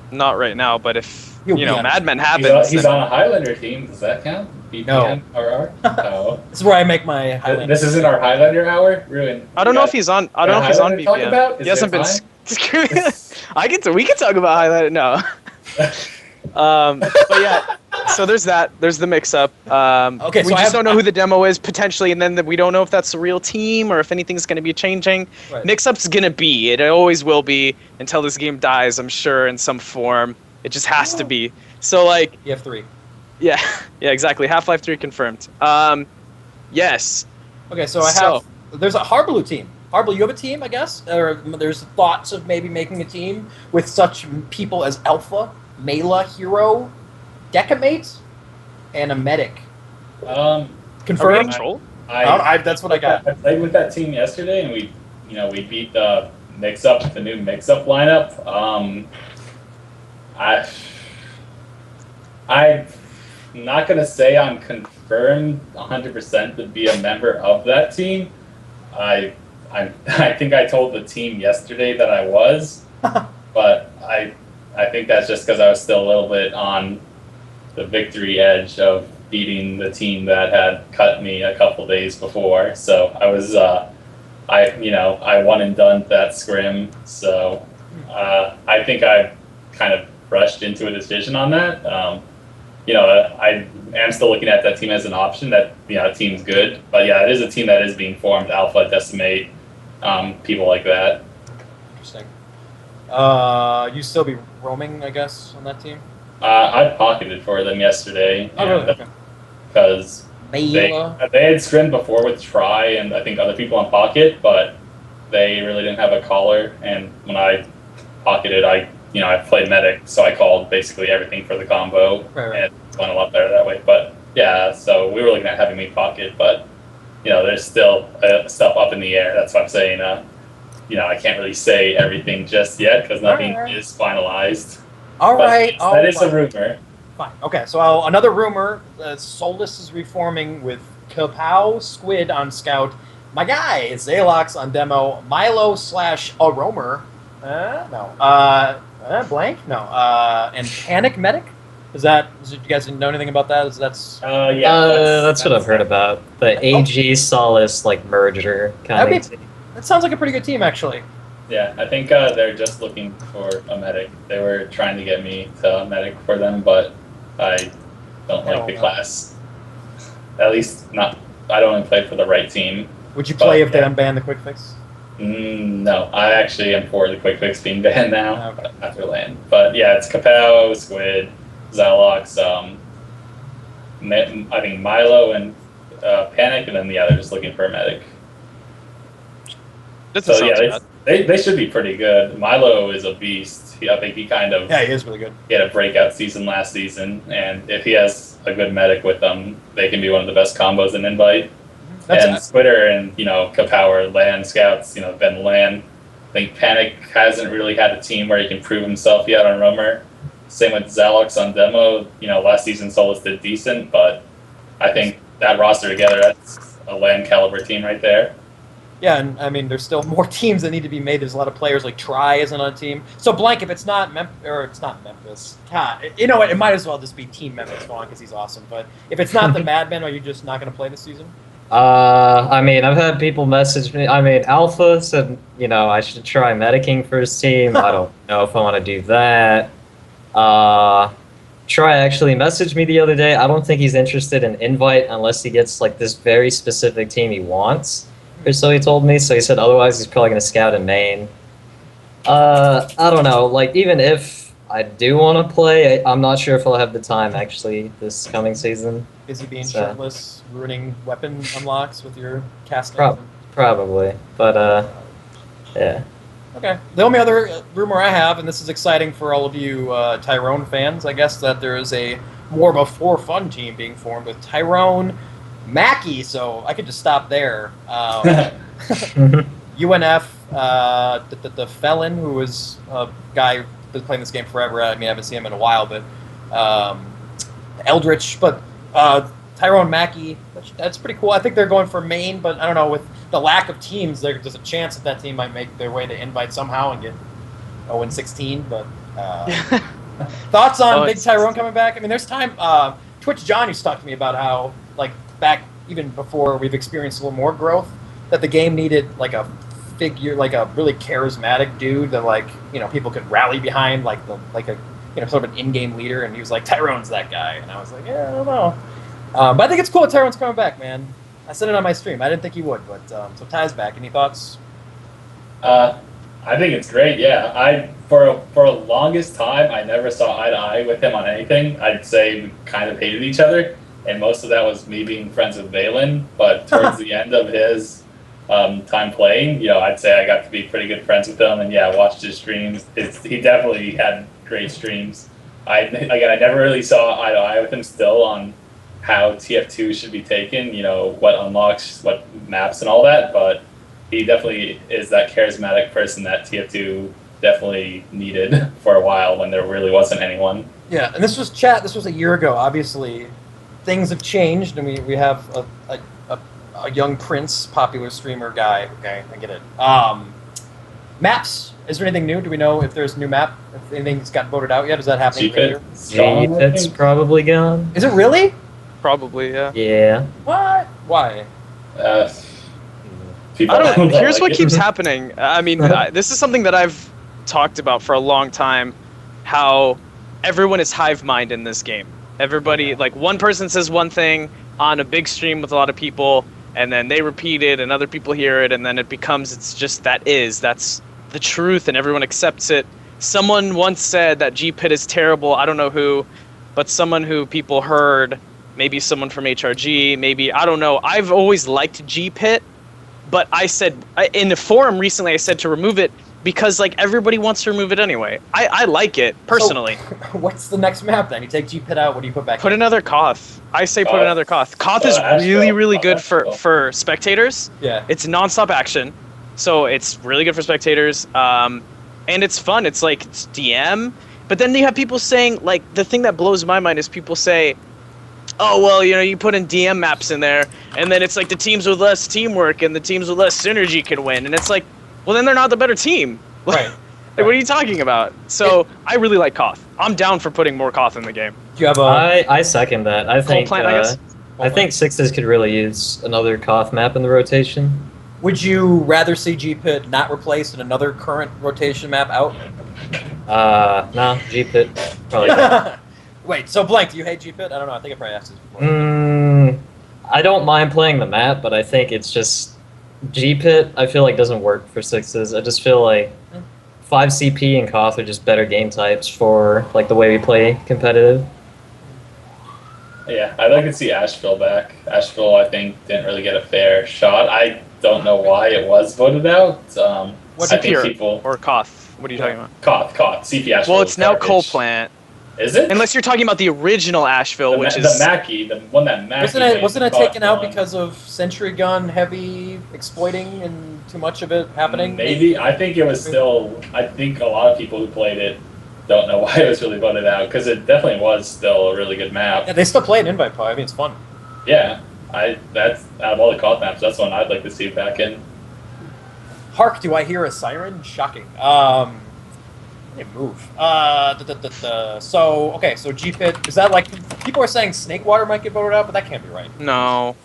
Not right now, but if, He'll be on Mad Men He's happens... on then- a Highlander team. Does that count? No. RR? Oh. This is where I make my Highlander. This isn't our Highlander hour? Ruin. I don't know if he's on. I don't know if he's on Highlander talk VPN. about? Is He hasn't there been. time? We can talk about Highlander. No. But yeah. So there's that. There's the mix-up. Okay, we so just don't know who the demo is potentially, and then we don't know if that's the real team or if anything's going to be changing. Right. Mix-up's gonna be. It always will be until this game dies. I'm sure in some form. It just has to be. So like. You have 3. Yeah. Yeah. Exactly. Half-Life 3 confirmed. Yes. Okay, so I have... There's a Harbleu team. Harbleu, you have a team, I guess? Or there's thoughts of maybe making a team with such people as Alpha, Mela, Hero, Decimate, and a Medic. Are we Confirmed? getting trolled? That's what I got. I played with that team yesterday, and we beat the new mix-up lineup. I'm not gonna say I'm confirmed 100% to be a member of that team. I think I told the team yesterday that I was, but I think that's just because I was still a little bit on the victory edge of beating the team that had cut me a couple days before. So I was I won and done that scrim. So I think I kind of rushed into a decision on that. I am still looking at that team as an option. That team's good, but yeah, it is a team that is being formed. Alpha, Decimate, people like that. Interesting. You still be roaming, I guess, on that team? I pocketed for them yesterday. Oh, really? Okay. Because they Mela. had scrimmed before with Try and I think other people on Pocket, but they really didn't have a caller. And when I pocketed, I played Medic, so I called basically everything for the combo, Right. and it went a lot better that way. But yeah, so we were looking at having me Pocket, but there's still stuff up in the air. That's what I'm saying. I can't really say everything just yet because nothing is finalized. All right. That is a rumor. Fine. Okay, so another rumor, Solus is reforming with Kapow Squid on Scout. My guy, Zalox on demo. Milo / a roamer. No. Blank? No. And Panic Medic? You guys know anything about that? That's what I've heard about. The AG Solace merger kind of thing. That sounds like a pretty good team, actually. Yeah, I think they're just looking for a medic. They were trying to get me to medic for them, but I don't like the class. At least not. I don't even play for the right team. Would you play if they unban the quick fix? No, I actually am for the quick fix being banned now Okay. after land. But yeah, it's Kapow, Squid, Xylox, I think Milo and Panic, and then they're just looking for a medic. So yeah, they should be pretty good. Milo is a beast. I think he he is really good. He had a breakout season last season, and if he has a good medic with them, they can be one of the best combos in Invite. And Squitter and Kapow are LAN scouts. Been LAN. I think Panic hasn't really had a team where he can prove himself yet on Roamer. Same with Zalox on demo. Last season Solus did decent, but I think that roster together, that's a LAN caliber team right there. Yeah, and I mean, there's still more teams that need to be made. There's a lot of players like Try isn't on a team. So blank, if it's not it's not Memphis. God, you know what? It might as well just be Team Memphis Vaughn because he's awesome. But if it's not the Madmen, are you just not going to play this season? I mean, I've had people message me. I mean, Alpha said, I should try medicing for his team. I don't know if I want to do that. Uh, Try actually messaged me the other day. I don't think he's interested in invite unless he gets like this very specific team he wants, or so he told me. So he said otherwise he's probably gonna scout in Maine. I don't know. Like even if I do want to play, I'm not sure if I'll have the time actually this coming season. Busy being So- shirtless, ruining weapon unlocks with your casting. Probably, but yeah. Okay. The only other rumor I have, and this is exciting for all of you Tyrone fans, I guess, that there is a more of a for-fun team being formed with Tyrone, Mackey, so I could just stop there. UNF, the Felon, who was a guy who's been playing this game forever. I mean, I haven't seen him in a while, but Eldritch, but Tyrone, Mackey, that's pretty cool. I think they're going for Maine, but I don't know, with the lack of teams, there's a chance that team might make their way to invite somehow and get 0-16. But thoughts on Big Tyrone coming back? I mean, there's time. Twitch John used to talk to me about how, like, back even before we've experienced a little more growth, that the game needed like a figure, like a really charismatic dude that people could rally behind, like a sort of an in-game leader. And he was like, Tyrone's that guy, and I was like, yeah, I don't know. But I think it's cool that Tyrone's coming back, man. I said it on my stream. I didn't think he would, but so Ty's back. Any thoughts? I think it's great. Yeah, for the longest time I never saw eye to eye with him on anything. I'd say we kind of hated each other, and most of that was me being friends with Valen. But towards the end of his time playing, I'd say I got to be pretty good friends with him, and watched his streams. He definitely had great streams. I never really saw eye to eye with him still on how TF2 should be taken, what unlocks, what maps and all that, but he definitely is that charismatic person that TF2 definitely needed for a while when there really wasn't anyone. Yeah, and this was a year ago. Obviously, things have changed, and we have a young Prince, popular streamer guy. Okay, I get it. Maps, is there anything new? Do we know if there's a new map? If anything's got voted out yet? Is that happening later? It's probably gone. Is it really? Probably, yeah. Yeah. What? Why? People I don't. don't Here's like what it. keeps happening. I mean, this is something that I've talked about for a long time. How everyone is hive mind in this game. Everybody, like one person says one thing on a big stream with a lot of people, and then they repeat it, and other people hear it, and then it's just that's the truth, and everyone accepts it. Someone once said that G-Pit is terrible. I don't know who, but someone who people heard. Maybe someone from HRG, maybe, I don't know. I've always liked G-Pit, but I said, in the forum recently, I said to remove it because, everybody wants to remove it anyway. I like it, personally. So, what's the next map, then? You take G-Pit out, what do you put back Put in? another Koth. I say put another Koth. Koth is really, really good for spectators. Yeah. It's non-stop action, so it's really good for spectators. And it's fun. It's it's DM. But then you have people saying, the thing that blows my mind is people say, oh, well, you put in DM maps in there, and then it's the teams with less teamwork and the teams with less synergy can win. And it's well, then they're not the better team. Right. What are you talking about? So I really like Koth. I'm down for putting more Koth in the game. Do you have a... I second that. I think Plant, I guess? I think Sixes could really use another Koth map in the rotation. Would you rather see G-Pit not replaced and another current rotation map out? No, G-Pit probably not. Wait, so Blank, do you hate G-Pit? I don't know, I think I probably asked this before. I don't mind playing the map, but I think it's just G-Pit, I feel doesn't work for Sixes. I just feel 5 CP and Koth are just better game types for the way we play competitive. Yeah, I'd like to see Asheville back. Asheville, I think, didn't really get a fair shot. I don't know why it was voted out. What's I think CP or Koth? What are you talking about? Koth, CP Asheville. Well, it's now garbage. Coal Plant. Is it? Unless you're talking about the original Asheville, which is... The Mackie, the one that Mackie Wasn't it made, taken out one. because of Sentry Gun heavy exploiting and too much of it happening? Maybe. I think it was still... I think a lot of people who played it don't know why it was really voted out, because it definitely was still a really good map. Yeah, they still play an invite play. I mean, it's fun. Yeah. That's out of all the Koth maps, that's one I'd like to see back in. Hark, do I hear a siren? Shocking. Move. So G-Pit, is that people are saying Snakewater might get voted out, but that can't be right. No.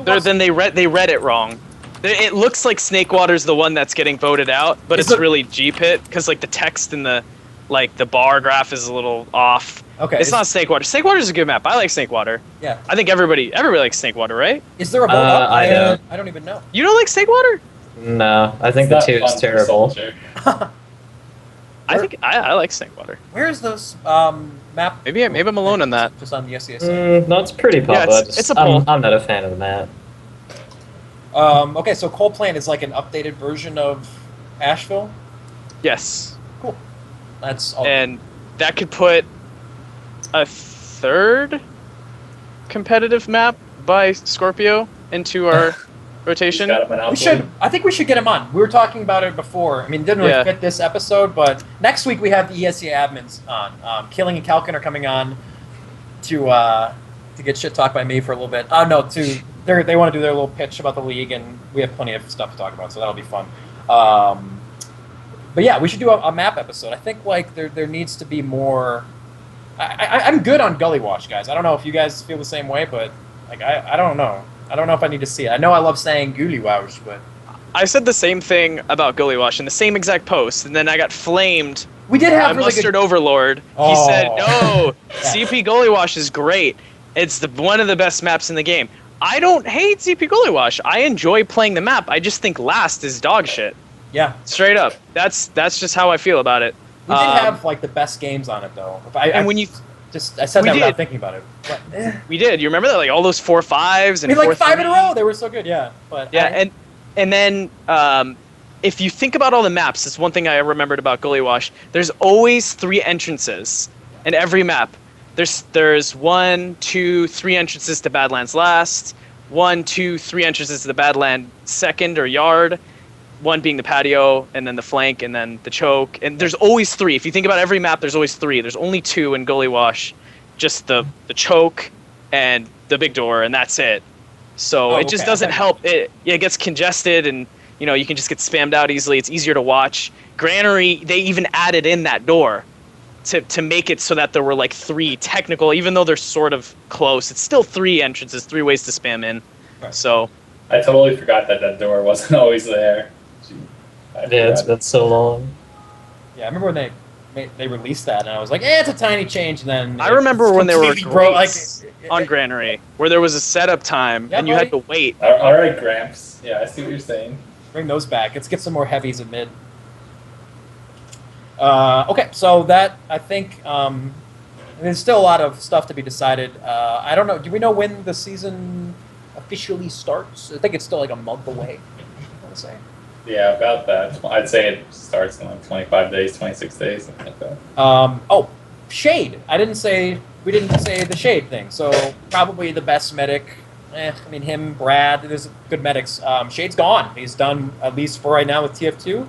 Then they read it wrong. It looks like Snakewater's the one that's getting voted out, but Is it's the- really G-Pit because like the text and the bar graph is a little off. Okay. It's not Snakewater. Snakewater's a good map. I like Snakewater. Yeah. I think everybody likes Snakewater, right? Is there a vote up? I don't. I don't even know. You don't like Snakewater? No, I think It's the not 2 is fun for terrible. Soldier. I think I like Snakewater. Where is this map? Maybe I'm alone on that. Just on the SES. No, it's pretty popular. Yeah, it's a poll. I'm not a fan of the map. Okay, so Coal Plant is like an updated version of Asheville. Yes. Cool. That's all. And that could put a third competitive map by Scorpio into our rotation. Got him an We should. I think we should get him on. We were talking about it before. I mean, it didn't really Yeah. fit this episode, but next week we have the ESEA admins on. Killing and Kalkin are coming on to get shit talked by me for a little bit. No, they want to do their little pitch about the league, and we have plenty of stuff to talk about, so that'll be fun. But yeah, we should do a map episode. I think like there needs to be more. I'm good on Gully Wash, guys. I don't know if you guys feel the same way, but like I don't know. I don't know if I need to see it. I know I love saying Gully Wash, but I said the same thing about Gully Wash in the same exact post, and then I got flamed we did by have really Mustard good. Overlord. He Oh. said, "No, Yeah. CP Gully Wash is great. It's one of the best maps in the game." I don't hate CP Gully Wash. I enjoy playing the map. I just think last is dog shit. Yeah, Straight up. That's just how I feel about it. we did have like the best games on it though. when you I said We that without did. thinking about it. But, we did, you remember that, like all those 4-5s and I mean, like 5 in a 4-3s? row. They were so good. Yeah, but Yeah, and then if you think about all the maps, that's one thing I remembered about Gully Wash. There's always 3 entrances in every map. There's 1, 2, 3 entrances to Badlands Last, 1, 2, 3 entrances to the Badland Second or Yard, 1 being the patio, and then the flank, and then the choke. And there's always 3. If you think about every map, there's always 3. There's only 2 in Gully Wash, just the choke and the big door, and that's it. So Oh, it just okay. doesn't help. It gets congested, and you can just get spammed out easily. It's easier to watch. Granary, they even added in that door to make it so that there were like 3 technical, even though they're sort of close. It's still 3 entrances, 3 ways to spam in. Right. So I totally forgot that door wasn't always there. I Yeah, it's forgot. been so long. yeah, I remember when they released that, and I was like, it's a tiny change. And then I remember when there were completely broke, grates on Granary where there was a setup time Yeah, and you had to buddy. wait. All right, Gramps. Yeah, I see what you're saying. Bring those back. Let's get some more heavies in mid. Okay, so that I think there's still a lot of stuff to be decided. I don't know. Do we know when the season officially starts? I think it's still like a month away. I want to say. Yeah, about that. I'd say it starts in like 25 days, 26 days, something like that. Oh, Shade. We didn't say the Shade thing. So probably the best medic. I mean him, Brad. There's good medics. Shade's gone. He's done at least for right now with TF2.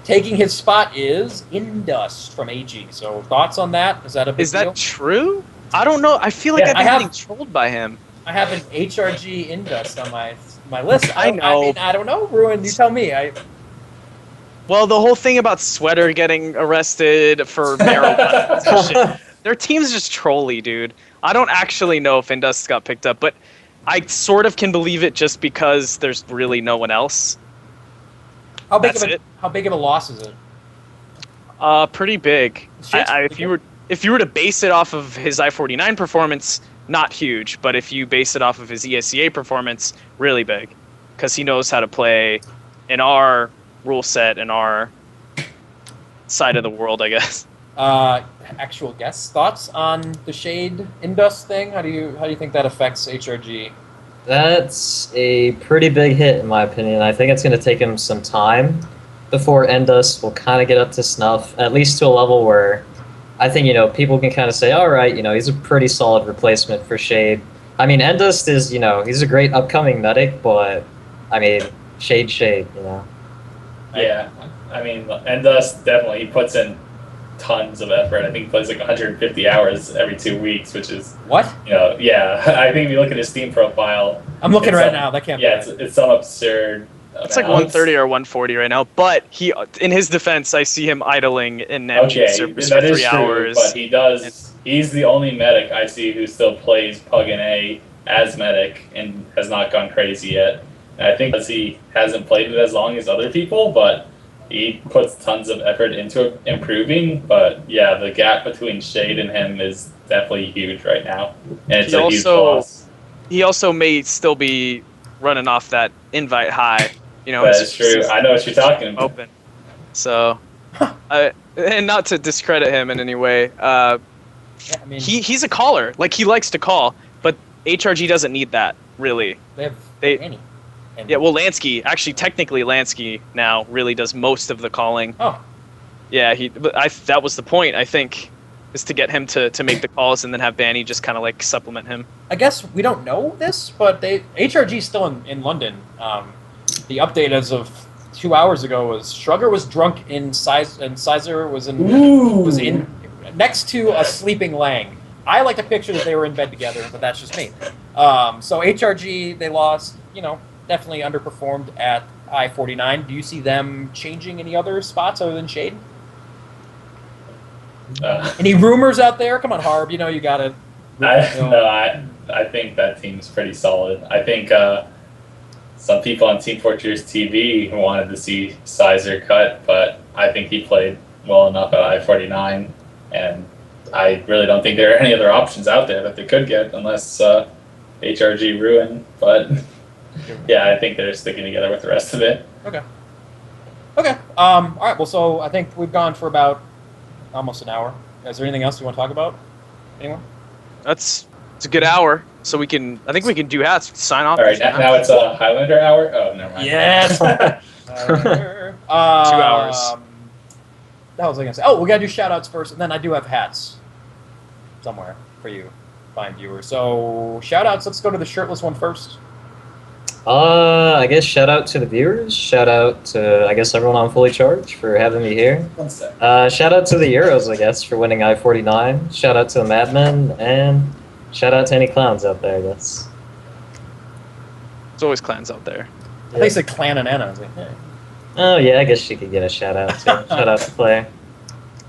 Taking his spot is Indust from AG. So thoughts on that? Is that a big Is that deal? true? I don't know. I feel like Yeah, I've been I have- getting trolled by him. I have an HRG Indust on my list. I know. mean, I don't know. Ruin, you tell me. Well, the whole thing about Sweater getting arrested for marijuana and shit. Their team's just trolly, dude. I don't actually know if Indust got picked up, but I sort of can believe it just because there's really no one else. How big That's of a it. how big of a loss is it? Pretty big. Shade's If you were to base it off of his I-49 performance, not huge, but if you base it off of his ESEA performance, really big, because he knows how to play in our rule set in our side of the world, I guess. Actual guess thoughts on the Shade Indust thing? How do you think that affects HRG? That's a pretty big hit, in my opinion. I think it's going to take him some time before Endust will kind of get up to snuff, at least to a level where I think, people can kind of say, all right, he's a pretty solid replacement for Shade. I mean, Endust is, he's a great upcoming medic, but, I mean, Shade. Yeah, I mean, Endust definitely he puts in tons of effort. I think he plays like 150 hours every 2 weeks, which is, What? yeah. I think if you look at his Steam profile, I'm looking It's right some- now. That can't yeah, be. it's some absurd. It's like amounts. 130 or 140 right now, but he, in his defense, I see him idling in MG Okay, service for that is 3 true, hours. but he does. He's the only medic I see who still plays Pug and A asthmatic and has not gone crazy yet. And I think because he hasn't played it as long as other people, but he puts tons of effort into improving. But yeah, the gap between Shade and him is definitely huge right now, and it's a huge loss. He also may still be running off that invite high. You know, That his is true. season I know what you're talking about. open. So, and not to discredit him in any way, Yeah, I mean, he's a caller. Like, he likes to call, but HRG doesn't need that, really. they have Annie. Yeah, well, Lansky, actually, technically, Lansky now really does most of the calling. Oh, Yeah, that was the point, I think, is to get him to make the calls and then have Banny just kind of like supplement him. I guess we don't know this, but HRG is still in London. The update as of 2 hours ago was Shrugger was drunk in size, and Sizer was in next to a sleeping Lang. I like to picture that they were in bed together, but that's just me. So HRG, they lost. Definitely underperformed at I-49. Do you see them changing any other spots other than Shade? Any rumors out there? Come on, Harb. You got to. I think that team's pretty solid. I think some people on Team Fortress TV wanted to see Sizer cut, but I think he played well enough at I-49, and I really don't think there are any other options out there that they could get unless HRG Ruwin. But yeah, I think they're sticking together with the rest of it. Okay. All right. Well, so I think we've gone for about almost an hour. Is there anything else you want to talk about? Anyone? It's a good hour, so I think we can do hats. Sign off. All right, now it's a Highlander hour. Oh, never mind. Yes. 2 hours. That was I gonna say. Oh, we gotta do shout outs first, and then I do have hats somewhere for you, fine viewers. So shout outs. Let's go to the shirtless one first. I guess shout out to the viewers. Shout out to, I guess, everyone on Fully Charged for having me here. 1 sec. Shout out to the Euros, I guess, for winning I-49. Shout out to the Madmen, and shout out to any clowns out there, I guess. There's always clans out there. I think it's a Clan and Anna. I was like, hey. Oh, yeah, I guess she could get a shout out, too. Shout out to Player.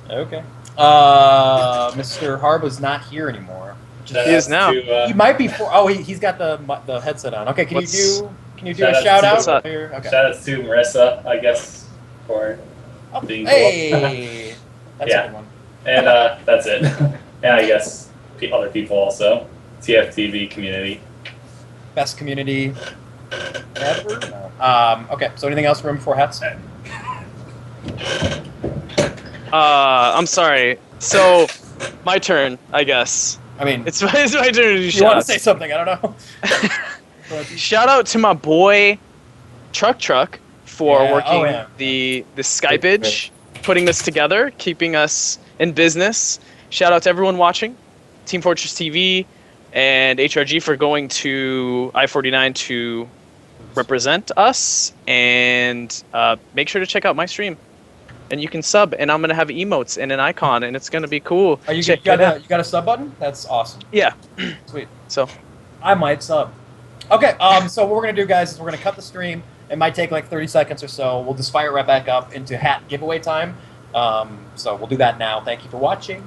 Okay. Mr. Harb is not here anymore. He is now. He might be. He's got the headset on. Okay, can you do a Shout shout out out? to- Okay. Shout outs to Marissa, I guess, for being cool. Hey, that's Yeah. a good one. And that's it. And I guess other people also. TFTV community. Best community ever. No. Okay. So anything else room for hats? I'm sorry. So, my turn, I guess. I mean, It's my turn to do you want to shout-outs. say something? I don't know. Shout out to my boy Truck for Yeah, working oh, yeah. the Skypeage, putting this together, keeping us in business. Shout out to everyone watching, Team Fortress TV, and HRG for going to I-49 to represent us. And make sure to check out my stream. And you can sub, and I'm gonna have emotes and an icon, and it's gonna be cool. Are you Check got it out. a sub button? That's awesome. Yeah. Sweet. So I might sub. Okay, so what we're going to do, guys, is we're going to cut the stream. It might take like 30 seconds or so. We'll just fire it right back up into hat giveaway time. So we'll do that now. Thank you for watching.